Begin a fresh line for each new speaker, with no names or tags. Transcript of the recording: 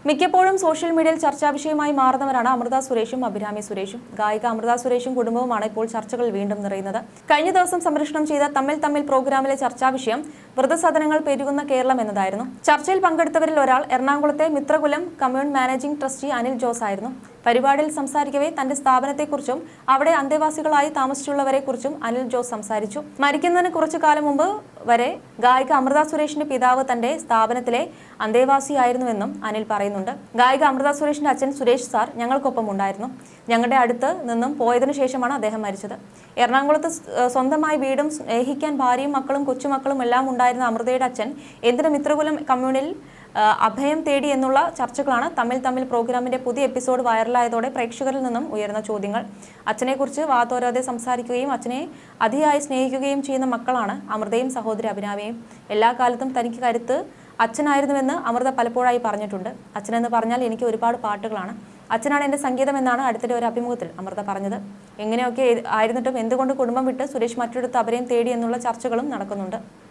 മിക്കപ്പോഴും സോഷ്യൽ മീഡിയയിൽ ചർച്ചാ വിഷയമായി മാറുന്നവരാണ് അമൃത സുരേഷും അഭിരാമി സുരേഷും. ഗായിക അമൃത സുരേഷും കുടുംബവുമാണ് ഇപ്പോൾ ചർച്ചകൾ വീണ്ടും നിറയുന്നത്. കഴിഞ്ഞ ദിവസം സംപ്രേഷണം ചെയ്ത തമ്മിൽ തമ്മിൽ പ്രോഗ്രാമിലെ ചർച്ചാ വിഷയം വൃദ്ധസദനങ്ങൾ പെരുകുന്ന കേരളം എന്നതായിരുന്നു. ചർച്ചയിൽ പങ്കെടുത്തവരിൽ ഒരാൾ എറണാകുളത്തെ Mithrakulam commune managing trustee Anil Jose ആയിരുന്നു. പരിപാടിയിൽ സംസാരിക്കവേ തന്റെ സ്ഥാപനത്തെക്കുറിച്ചും അവിടെ അന്തേവാസികളായി താമസിച്ചുള്ളവരെക്കുറിച്ചും അനിൽ ജോസ് സംസാരിച്ചു. മരിക്കുന്നതിന് കുറച്ചു കാലം മുമ്പ് വരെ ഗായിക അമൃത സുരേഷിന്റെ പിതാവ് തന്റെ സ്ഥാപനത്തിലെ അന്തേവാസിയായിരുന്നുവെന്നും അനിൽ പറയുന്നുണ്ട്. ഗായിക അമൃത സുരേഷിന്റെ അച്ഛൻ സുരേഷ് സാർ ഞങ്ങൾക്കൊപ്പം ഉണ്ടായിരുന്നു. ഞങ്ങളുടെ അടുത്ത് നിന്നും പോയതിനു ശേഷമാണ് അദ്ദേഹം മരിച്ചത്. എറണാകുളത്ത് സ്വന്തമായി വീടും സ്നേഹിക്കാൻ ഭാര്യയും മക്കളും കൊച്ചുമക്കളും എല്ലാം ഉണ്ടായിരുന്ന അമൃതയുടെ അച്ഛൻ എന്തിന് മിത്രകുലം കമ്മ്യൂണിൽ അഭയം തേടി എന്നുള്ള ചർച്ചകളാണ് തമ്മിൽ തമ്മിൽ പ്രോഗ്രാമിന്റെ പുതിയ എപ്പിസോഡ് വൈറലായതോടെ പ്രേക്ഷകരിൽ നിന്നും ഉയർന്ന ചോദ്യങ്ങൾ. അച്ഛനെക്കുറിച്ച് വാതോരാതെ സംസാരിക്കുകയും അച്ഛനെ അതിയായി സ്നേഹിക്കുകയും ചെയ്യുന്ന മക്കളാണ് അമൃതയും സഹോദരി അഭിരാമിയും. എല്ലാ കാലത്തും തനിക്ക് കരുത്ത് അച്ഛനായിരുന്നുവെന്ന് അമൃത പലപ്പോഴായി പറഞ്ഞിട്ടുണ്ട്. അച്ഛനെന്ന് പറഞ്ഞാൽ എനിക്ക് ഒരുപാട് പാട്ടുകളാണ്. അച്ഛനാണ് എൻ്റെ സംഗീതം എന്നാണ് അടുത്തിടെ ഒരു അഭിമുഖത്തിൽ അമൃത പറഞ്ഞത്. എങ്ങനെയൊക്കെ ആയിരുന്നിട്ടും എന്തുകൊണ്ട് കുടുംബം വിട്ട് സുരേഷ് മറ്റൊരിടത്ത് അഭയം തേടി എന്നുള്ള ചർച്ചകളും നടക്കുന്നുണ്ട്.